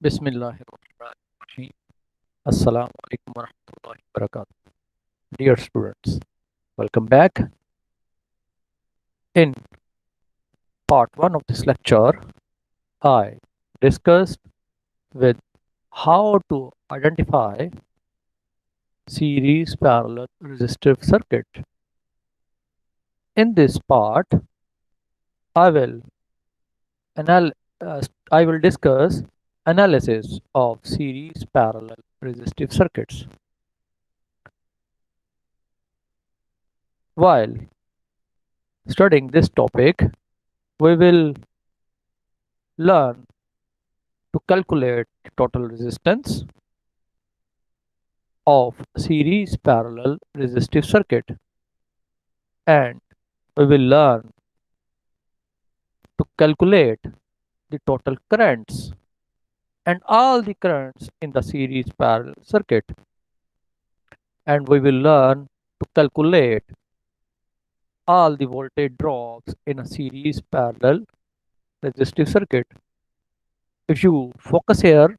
Bismillahirrahmanirrahim. Assalamu alaikum warahmatullahi wabarakatuh. Dear students, welcome back. In part 1 of this lecture, I discussed with how to identify series parallel resistive circuit. In this part, I will anal- uh, I will discuss analysis of series parallel resistive circuits. While studying this topic, we will learn to calculate the total resistance of series parallel resistive circuit, and we will learn to calculate the total currents and all the currents in the series parallel circuit, and we will learn to calculate all the voltage drops in a series parallel resistive circuit. If you focus here,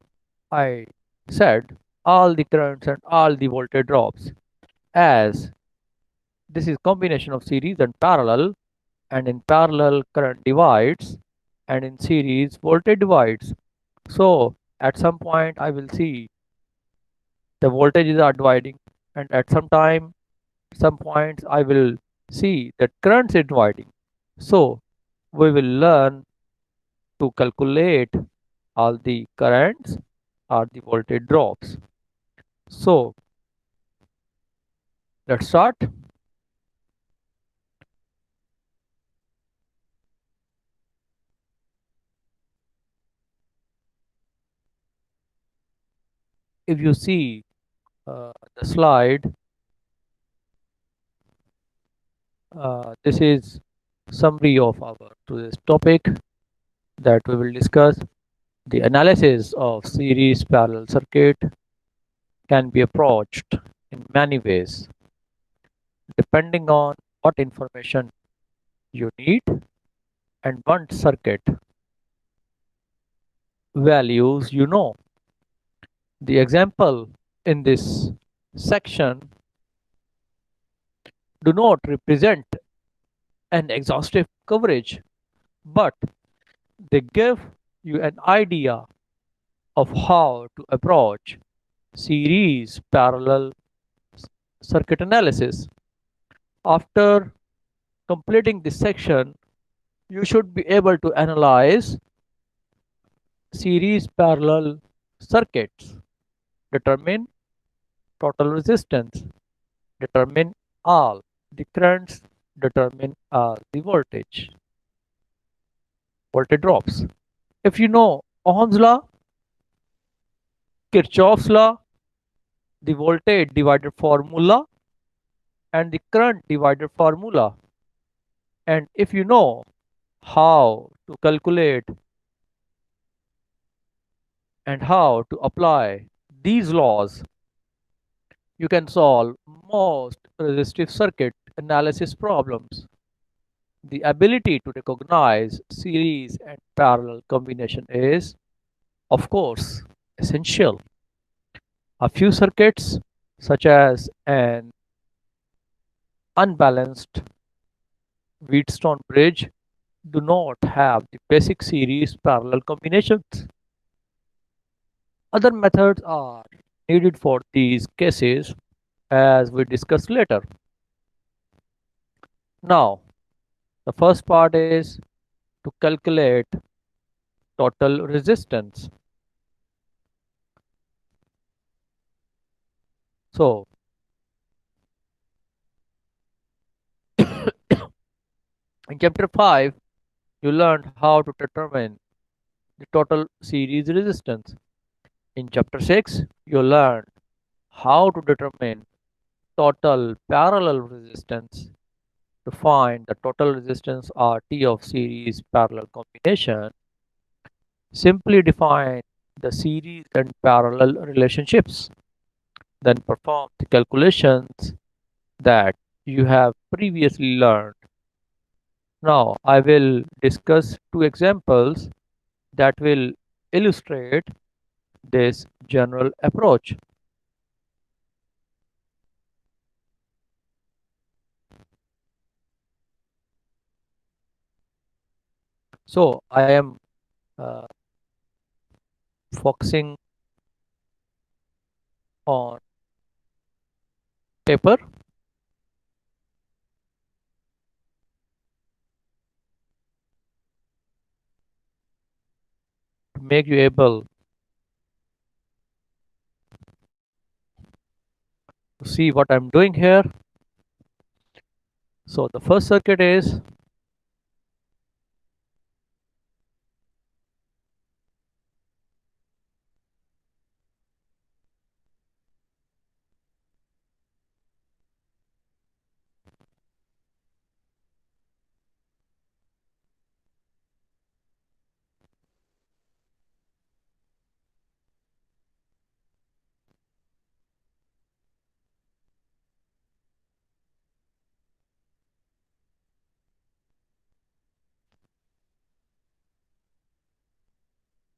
I said all the currents and all the voltage drops, as this is combination of series and parallel, and in parallel current divides, and in series voltage divides. So at some point I will see the voltages are dividing, and at some points I will see that currents is dividing. So we will learn to calculate all the currents or the voltage drops. So let's start. If you see the slide, this is summary of our today's topic that we will discuss. The analysis of series parallel circuit can be approached in many ways depending on what information you need and what circuit values you know. The example in this section do not represent an exhaustive coverage, but they give you an idea of how to approach series parallel circuit analysis. After completing this section, you should be able to analyze series parallel circuits, determine total resistance, determine all the currents, determine all the voltage drops. If you know Ohm's law, Kirchhoff's law, the voltage divider formula, and the current divider formula, and if you know how to calculate and how to apply these laws, you can solve most resistive circuit analysis problems. The ability to recognize series and parallel combination is, of course, essential. A few circuits, such as an unbalanced Wheatstone bridge, do not have the basic series parallel combinations. Other methods are needed for these cases, as we discuss later. Now, the first part is to calculate total resistance. So, in chapter 5, you learned how to determine the total series resistance. In chapter 6, you learned how to determine total parallel resistance. To find the total resistance RT of series parallel combination, simply define the series and parallel relationships. Then perform the calculations that you have previously learned. Now, I will discuss two examples that will illustrate this general approach. So I am uh, focusing on paper to make you able to see what I'm doing here. So the first circuit is,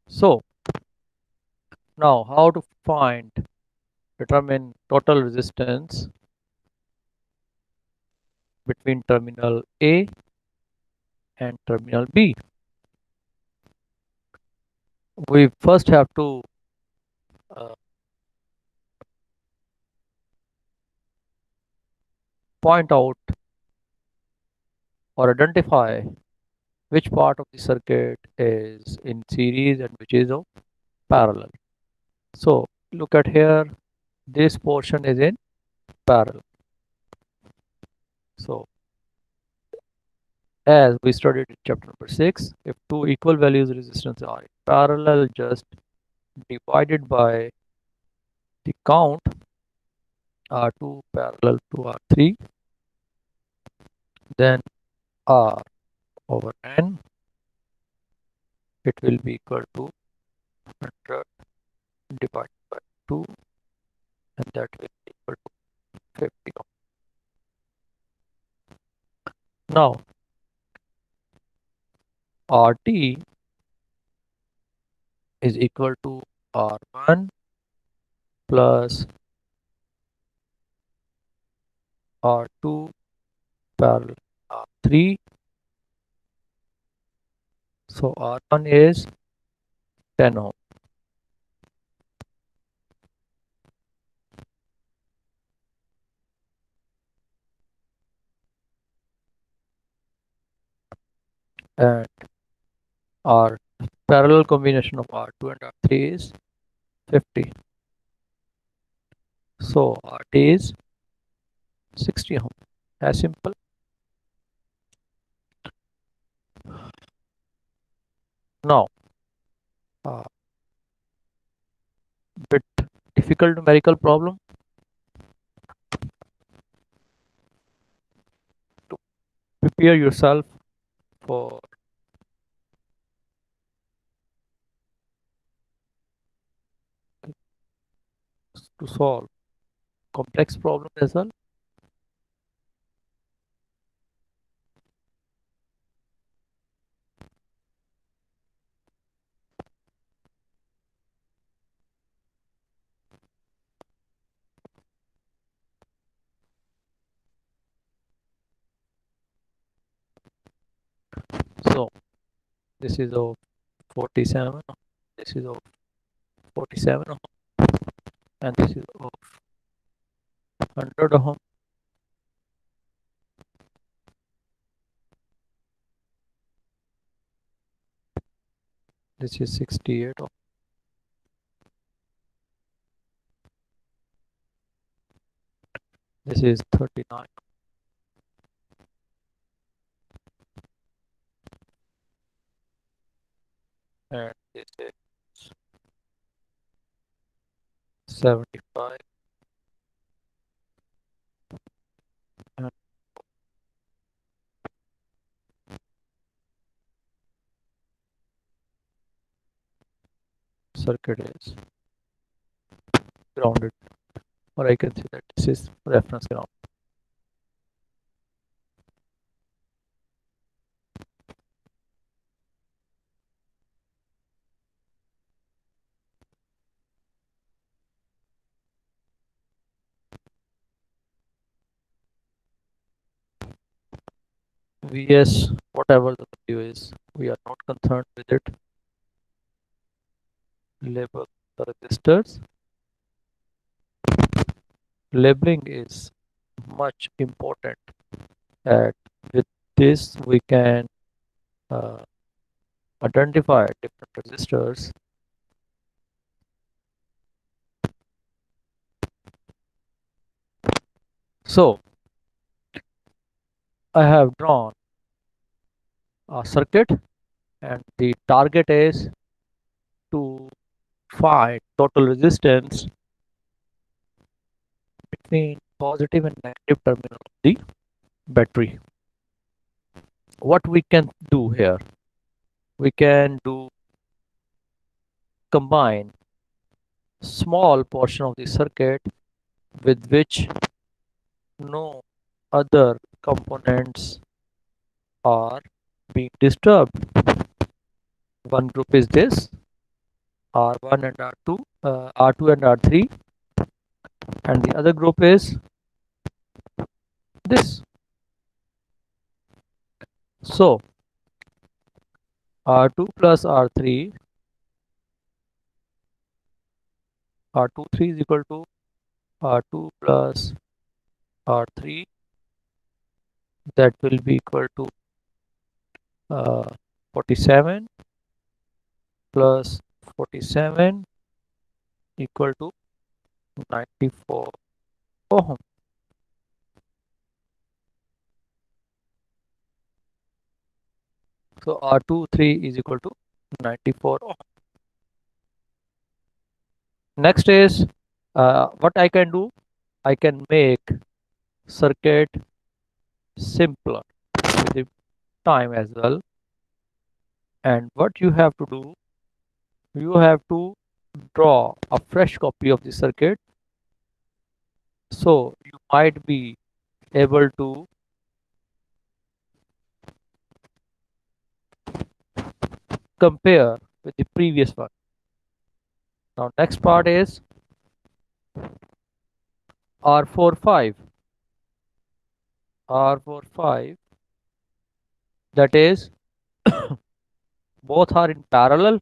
so now how to determine total resistance between terminal A and terminal B. We first have to uh, point out or identify which part of the circuit is in series and which is of parallel. So look at here, this portion is in parallel. So as we studied in chapter number 6, if two equal values resistance are in parallel, just divided by the count R2 parallel to R3, then R over N, it will be equal to 100 divided by 2, and that will be equal to 50. Now RT is equal to R1 plus R2 parallel R3. So R1 is 10 ohm and R parallel combination of R2 and R3 is 50. So RT is 60 ohm. As simple. Now, uh, bit difficult numerical problem to prepare yourself for to solve complex problem as well. So this is of 47, this is of 47 and this is of 100 ohm. This is 68 ohm. This is 39 and this is 75 and circuit is grounded, or I can say that this is reference ground. Vs whatever the value is, we are not concerned with it. Label the registers. Labeling is much important, and with this we can uh, identify different registers. So I have drawn a circuit, and the target is to find total resistance between positive and negative terminal of the battery. What we can do here, we can do combine small portion of the circuit with which no other components are being disturbed. One group is this R1 and R2, R2 and R3, and the other group is this. So R2 plus R3, R23 is equal to R2 plus R3, that will be equal to uh, 47 plus 47 equal to 94 ohm. So R23 is equal to 94 ohm. Next is what I can do. I can make circuit simpler with the time as well. And what you have to do, you have to draw a fresh copy of the circuit. So you might be able to compare with the previous one. Now next part is R45. R45, that is both are in parallel,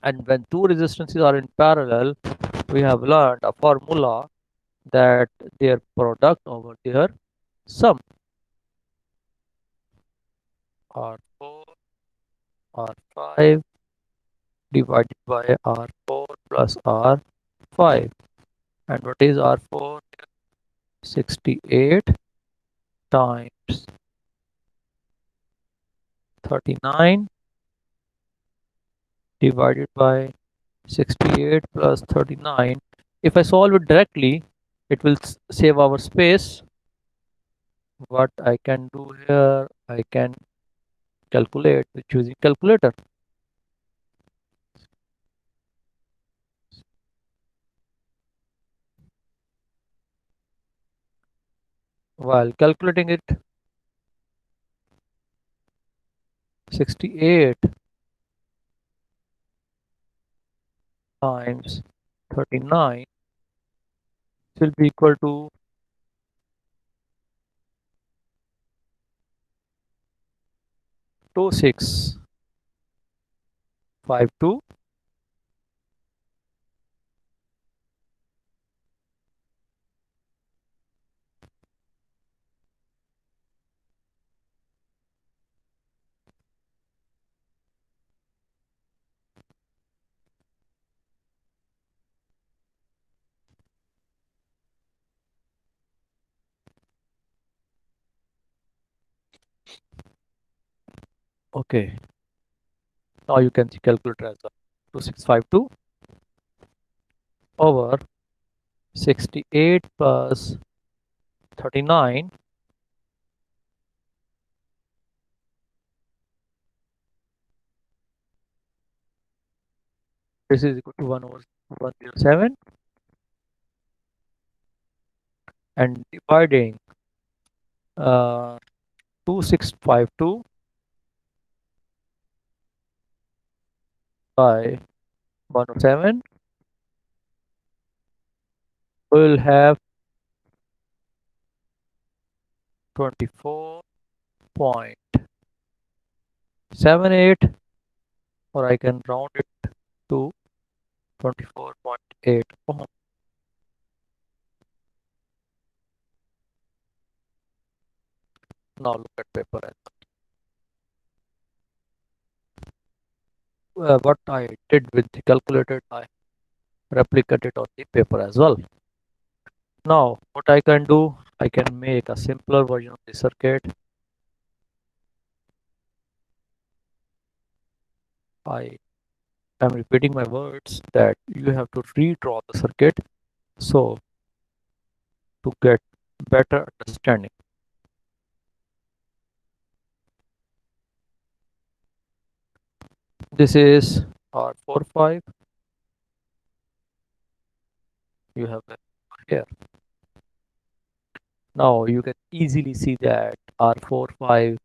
and when two resistances are in parallel, we have learned a formula that their product over their sum. R4 R5 divided by R4 plus R5. And what is R4? 68 times 39 divided by 68 plus 39. If I solve it directly, it will save our space. What I can do here, I can calculate with using calculator. While calculating it, 68 times 39 will be equal to 2652. Okay, now you can see calculator as well. 2652 over 68 plus 39. This is equal to 1 over 107, and dividing 2652 by 107, we'll have 24 or I can round it to 24.8 ohm. Now look at paper. What I did with the calculator, I replicate it on the paper as well. Now, what I can do, I can make a simpler version of the circuit. I am repeating my words that you have to redraw the circuit so to get better understanding. This is R45. You have it here. Now you can easily see that R45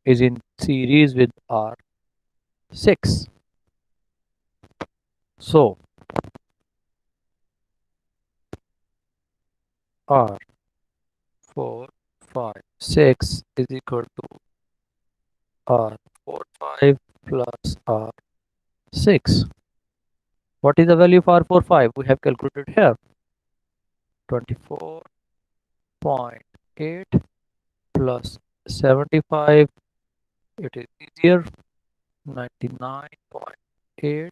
is in series with R6. So R456 is equal to R45 plus R6. What is the value of R45? We have calculated here 24.8 plus 75. It is easier 99.8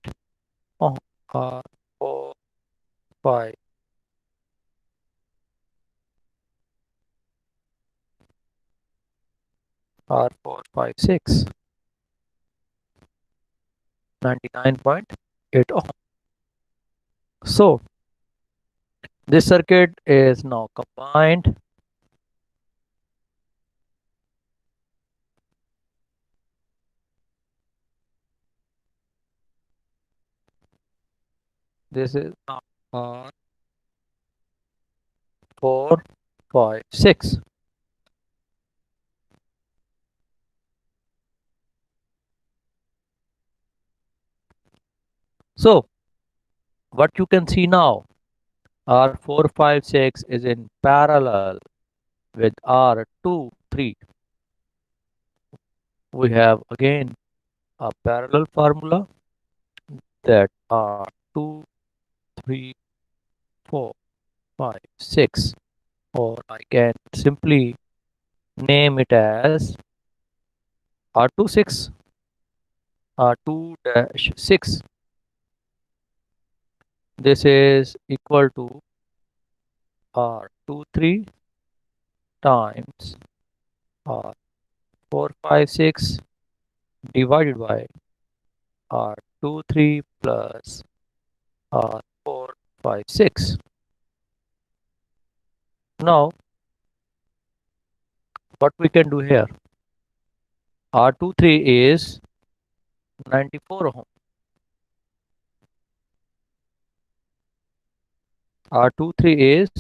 ohm. R45 R456 99.8 ohm. So this circuit is now combined. This is now R456. So what you can see now, R456 is in parallel with R23. We have again a parallel formula that R2, 3, 4, 5, 6, or I can simply name it as R26, R2-6. This is equal to R23 times R456 divided by R23 plus R456. Now, what we can do here? R23 is 94 ohm. R23 is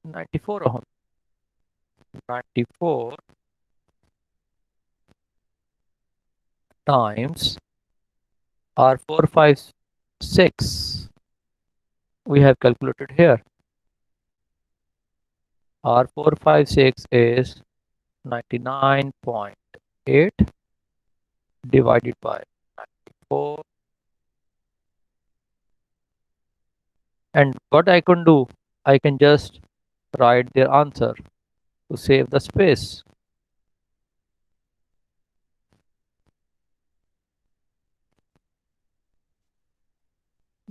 94 ohm. 94 times R456 we have calculated here. R456 is 99.8 divided by 94. And what I can do, I can just write their answer to save the space.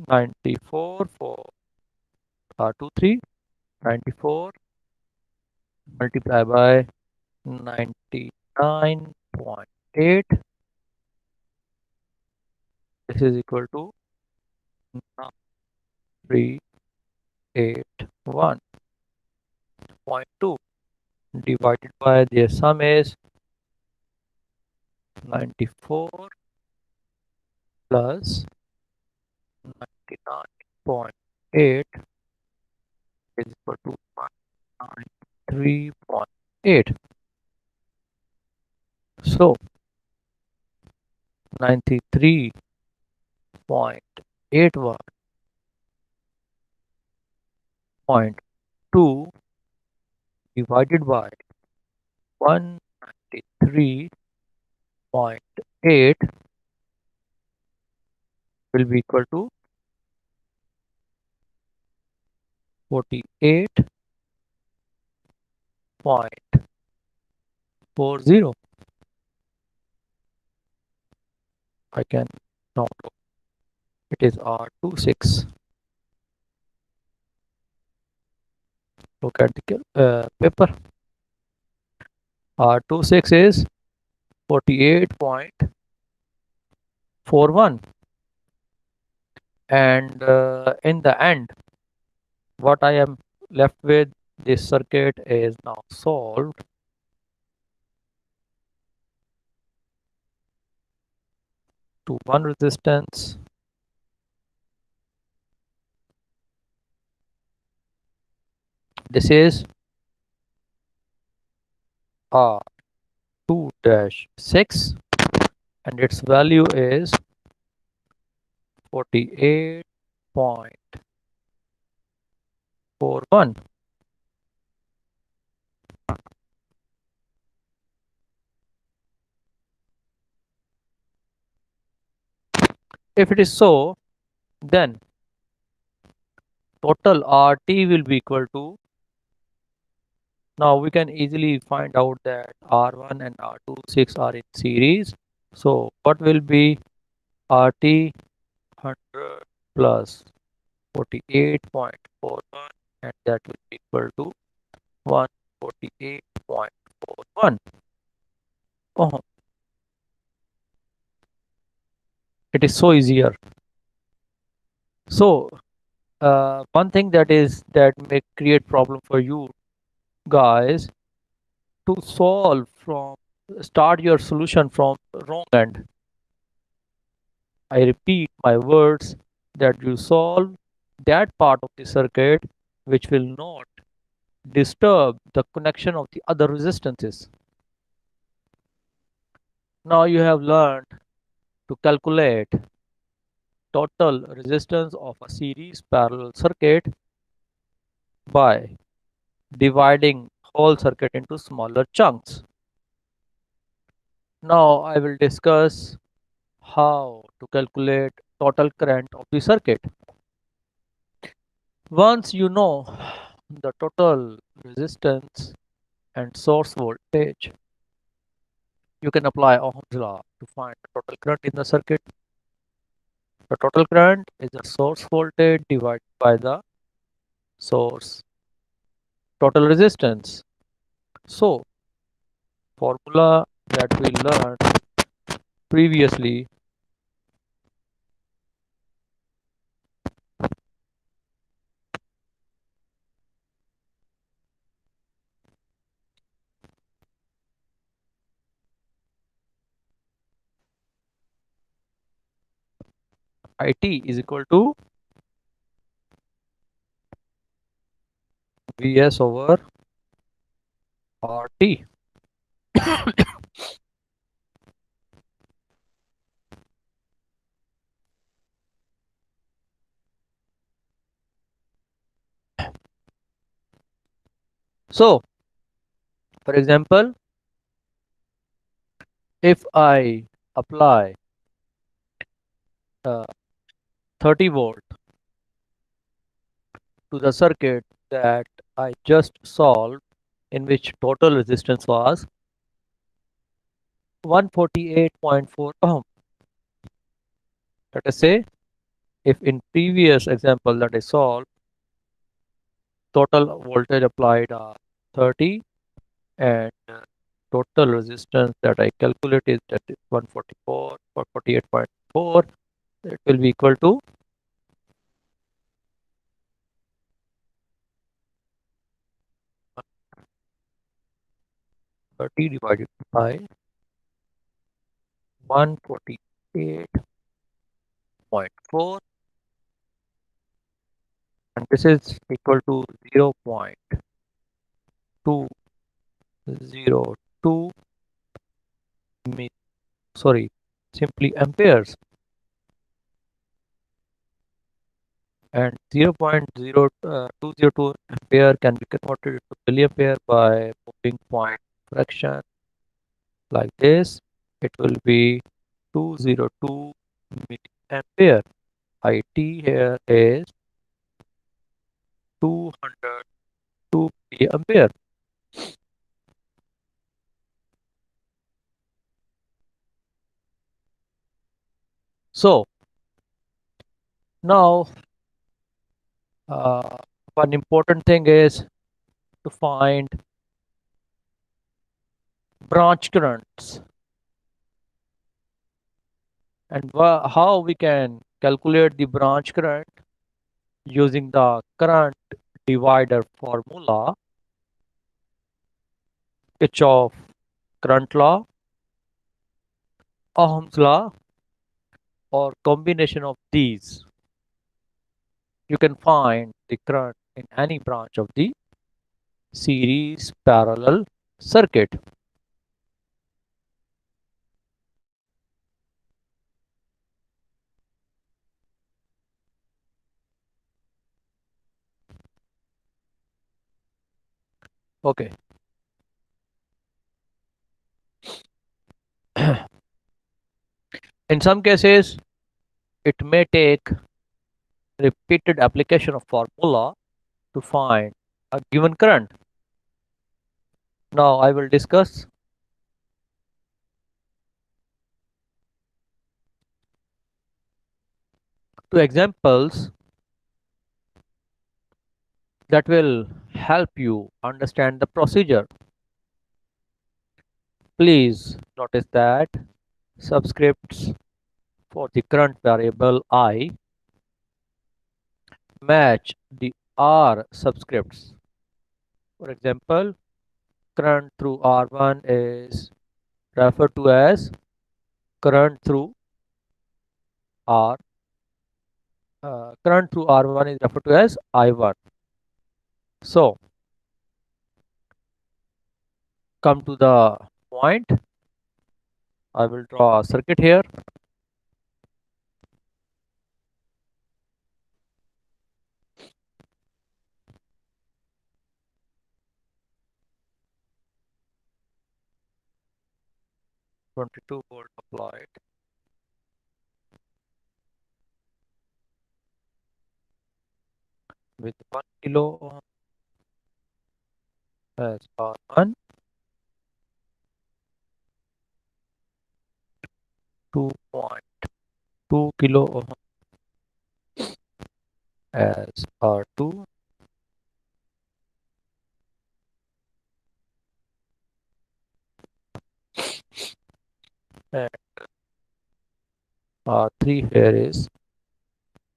94 for R23, 94 multiplied by 99.8. This is equal to 381.2 divided by their sum is 94 plus 99.8 is equal to 193.8. So 93.81.2 divided by 193.8 will be equal to 48.40. I can now it is R26. Look at the paper. R26 is 48.41, and in the end what I am left with, this circuit is now solved to one resistance. This is R2-6 and its value is 48.41. If it is so, then total RT will be equal to, now we can easily find out that R1 and R26 are in series. So what will be RT 100 plus 48.41, and that will be equal to 148.41 ohm. It is so easier. So one thing that may create problem for you guys to solve from start your solution from wrong end. I repeat my words, that you solve that part of the circuit which will not disturb the connection of the other resistances. Now you have learned to calculate total resistance of a series parallel circuit by dividing whole circuit into smaller chunks. Now I will discuss how to calculate total current of the circuit. Once you know the total resistance and source voltage, you can apply Ohm's law to find the total current in the circuit. The total current is the source voltage divided by the source total resistance. So, formula that we learned previously, IT is equal to Vs over RT. So, for example, if I apply 30 volt to the circuit that I just solved, in which total resistance was 148.4 ohm. Let us say, if in previous example that I solved, total voltage applied are 30 and total resistance that I calculate is that is 144 or 48.4, it will be equal to 30 divided by 148.4, and this is equal to 0.202 simply amperes, and 0.0202 ampere can be converted into milliampere by moving point fraction like this, it will be 202 milliampere. IT here is 202 milliampere. So now uh, one important thing is to find branch currents and how we can calculate the branch current using the current divider formula, Kirchhoff current law, Ohm's law, or combination of these. You can find the current in any branch of the series parallel circuit. Okay. In some cases, it may take repeated application of formula to find a given current. Now I will discuss two examples that will help you understand the procedure. Please notice that subscripts for the current variable I match the R subscripts. For example, current through R1 is referred to as current through R. Current through R1 is referred to as I1. So, come to the point. I will draw a circuit here. Twenty-two volt applied. With 1 kilo ohm as R1, 2.2 kilo ohm as R2, and R3 here is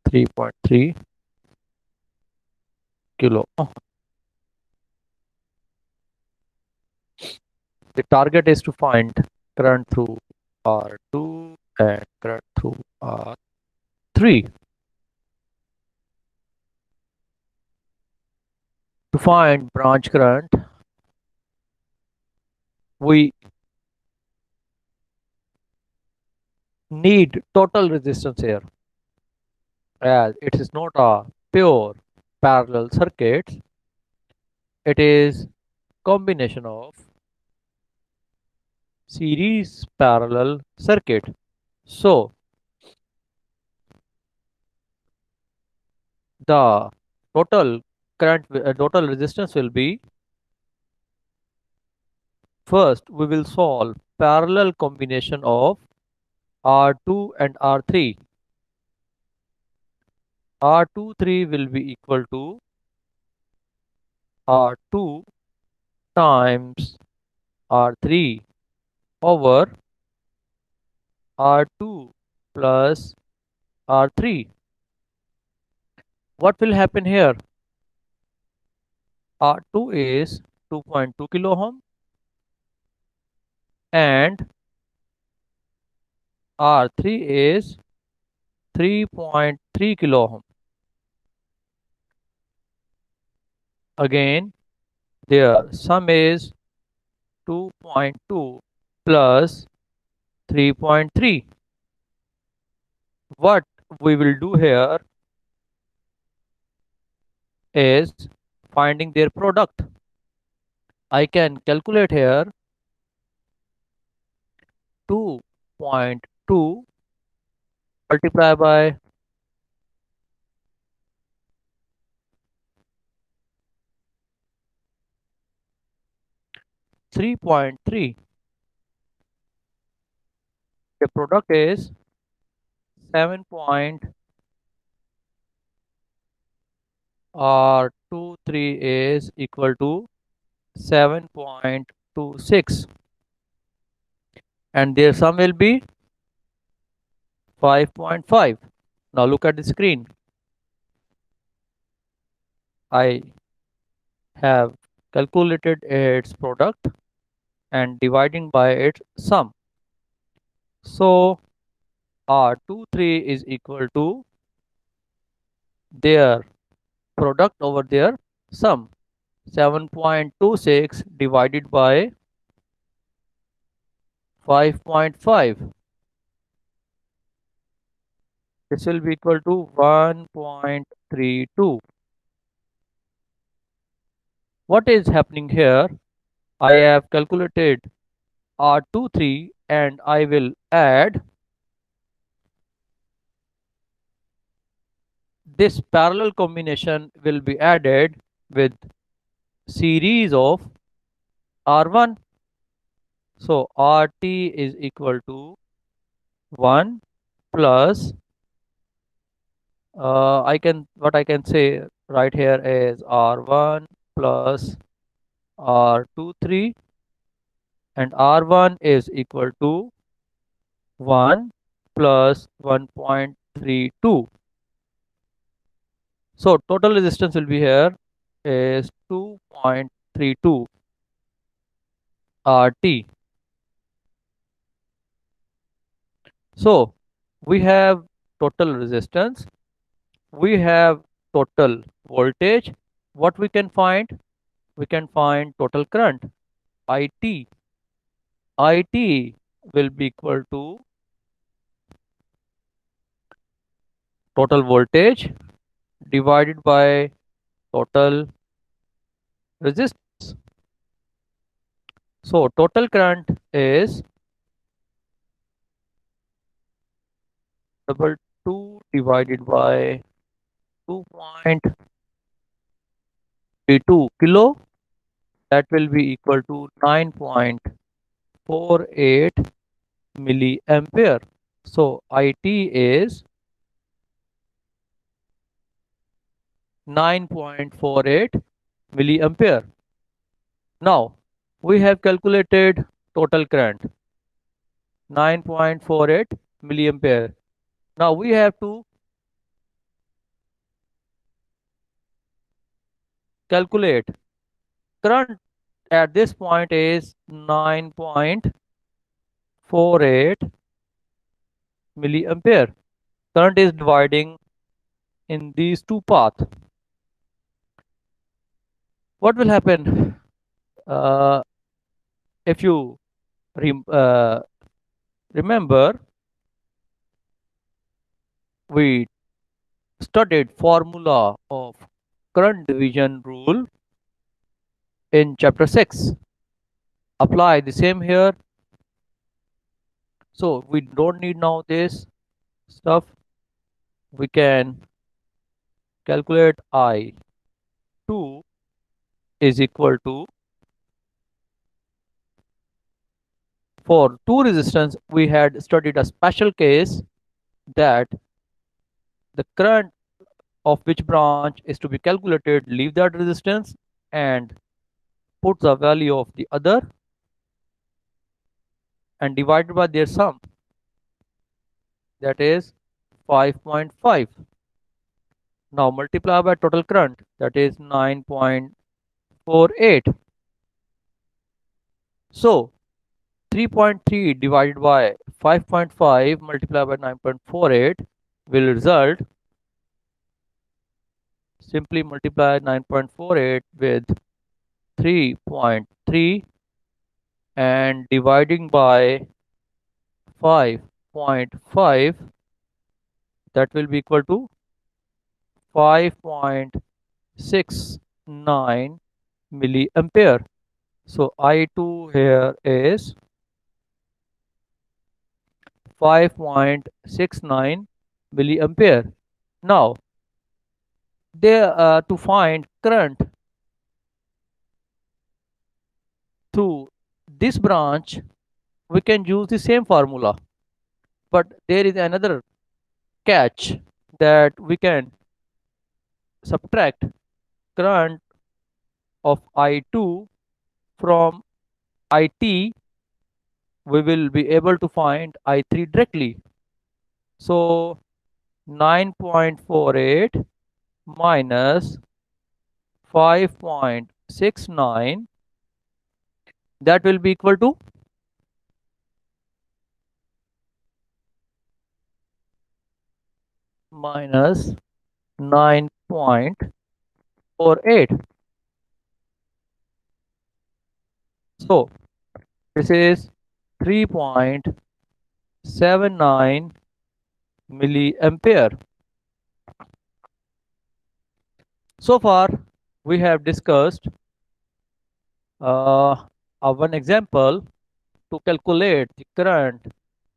3.3 kilo ohm. The target is to find current through R2 and current through R3. To find branch current, we need total resistance here, as it is not a pure parallel circuit. It is combination of series parallel circuit. So the total current total resistance will be, first we will solve parallel combination of R2 and R3. R23 will be equal to R2 times R3 over R2 plus R3. What will happen here? R2 is 2.2 kilo ohm and R3 is 3.3 kilo ohm. Again, their sum is 2.2 plus 3.3. What we will do here is finding their product. I can calculate here 2.2 multiplied by 3.3. The product is 7 point or 23 is equal to 7.26 and their sum will be 5.5. Now look at the screen. I have calculated its product and dividing by its sum. So R23 is equal to their product over their sum. 7.26 divided by 5.5. This will be equal to 1.32. What is happening here? I have calculated R23 and I will add this parallel combination will be added with series of R1. So RT is equal to 1 plus I can say right here is R1 plus R23 and R1 is equal to 1 plus 1.32. So total resistance will be here is 2.32 RT. So we have total resistance, we have total voltage. What we can find? We can find total current IT. IT will be equal to total voltage divided by total resistance. So total current is double 2 divided by 2.32 kilo. That will be equal to 9.48 milliampere. So IT is 9.48 milliampere. Now we have calculated total current 9.48 milliampere. Now we have to calculate current at this point is 9.48 milliampere. Current is dividing in these two paths. What will happen uh, if you rem remember? We studied formula of current division rule in chapter 6. Apply the same here. So we don't need now this stuff. We can calculate I2 is equal to, for two resistance we had studied a special case that the current of which branch is to be calculated, leave that resistance and put the value of the other and divided by their sum, that is 5.5. Now multiply by total current, that is 9.48. So 3.3 divided by 5.5 multiplied by 9.48 will result, simply multiply 9.48 with 3.3 and dividing by 5.5, that will be equal to 5.69 milliampere. So I2 here is 5.69 milliampere. Now, to find current through this branch, we can use the same formula. But there is another catch that we can subtract current of I2 from IT. We will be able to find I3 directly. So 9.48 minus 5.69, that will be equal to minus 9.48. So this is 3.79 milliampere. So far, we have discussed one example to calculate the current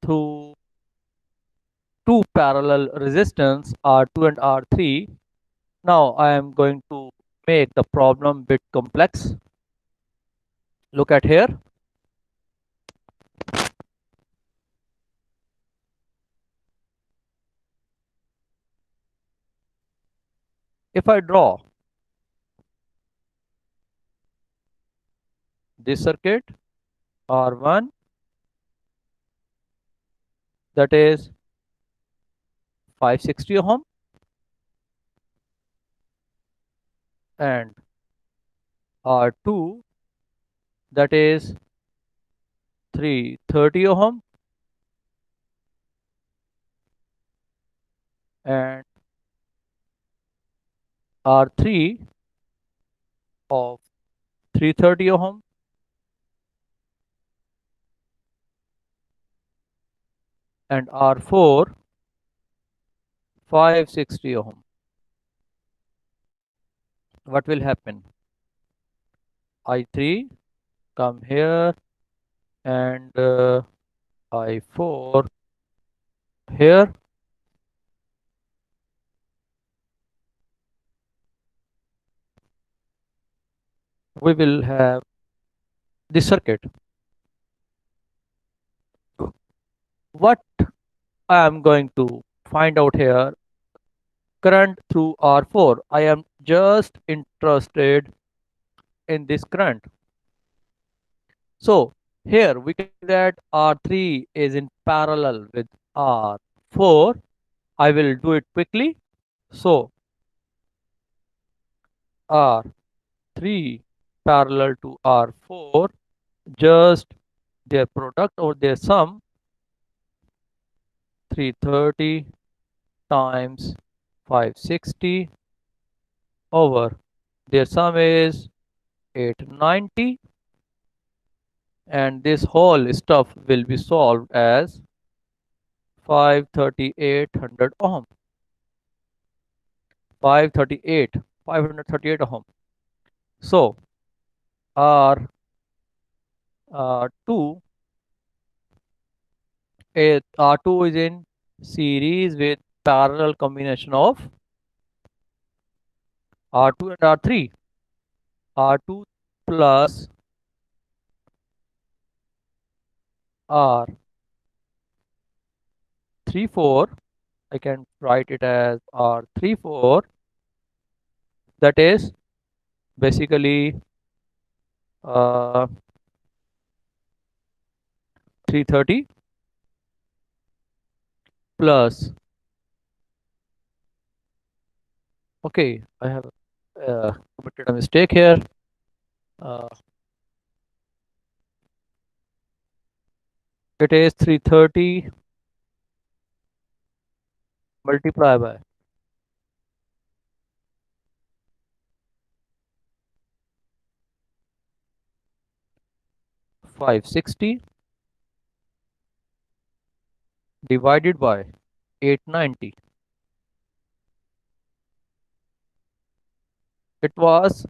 through two parallel resistance R2 and R3. Now I am going to make the problem bit complex. Look at here. If I draw this circuit R1, that is 560 ohm, and R2, that is 330 ohm, and R3 of 330 ohm, and R4 560 ohm. What will happen? I3 come here, and I4 here. We will have the circuit. What I am going to find out here, current through R4. I am just interested in this current. So here we can see that R3 is in parallel with R4. I will do it quickly. So R3 parallel to R4, just their product or their sum, 330 times 560 over their sum is 890, and this whole stuff will be solved as 53800 ohm. 538 538 ohm. So R 2 R2 is in series with parallel combination of R2 and R3. R2 plus R34, I can write it as R34, that is basically 330 plus, okay, I have committed a mistake here. Uh, it is 330 multiplied by 560 divided by 890. It was,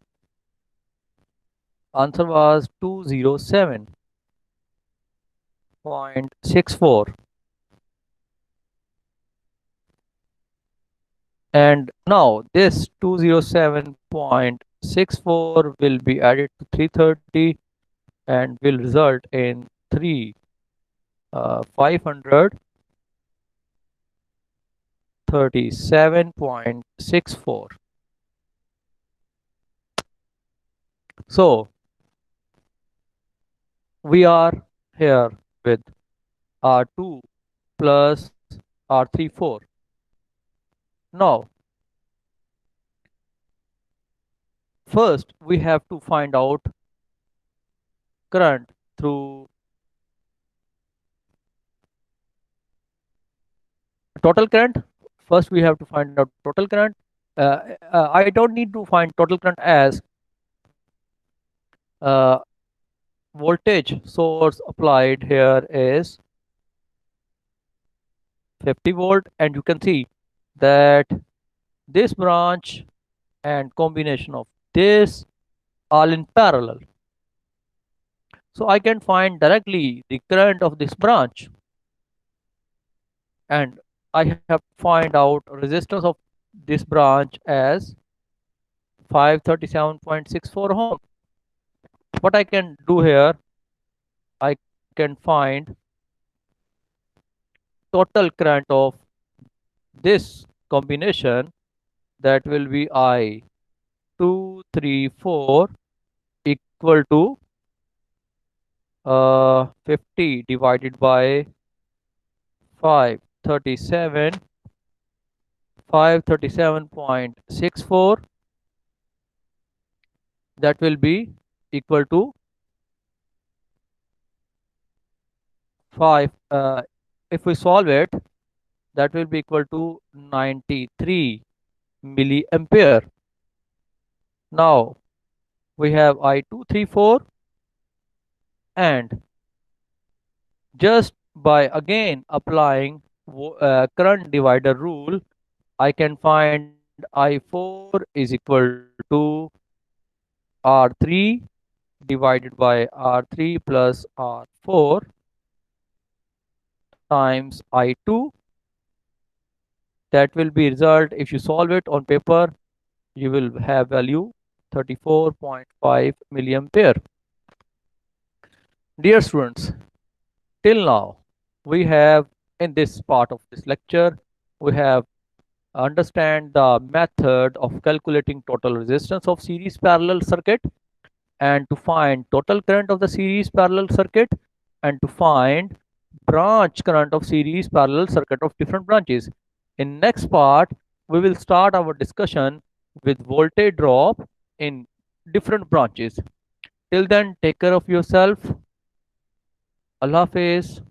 answer was 207.64. And now this 207.64 will be added to 330 and will result in 3 537.64. So we are here with R2 plus R34. Now, first we have to find out current through total current. First we have to find out total current. I don't need to find total current as uh, voltage source applied here is 50 volt, and you can see that this branch and combination of this all in parallel. So I can find directly the current of this branch, and I have to find out resistance of this branch as 537.64 ohm. What I can do here, I can find total current of this combination, that will be I 234 equal to 50 divided by 537 537.64, that will be equal to 5 if we solve it, that will be equal to 93 milliampere. Now we have I234, and just by again applying current divider rule, I can find I4 is equal to R3 divided by R3 plus R4 times I2. That will be result, if you solve it on paper, you will have value 34.5 milliampere. Dear students, till now we have, in this part of this lecture, we have understand the method of calculating total resistance of series parallel circuit, and to find total current of the series parallel circuit, and to find branch current of series parallel circuit of different branches. In next part, we will start our discussion with voltage drop in different branches. Till then, take care of yourself. Allah Hafiz.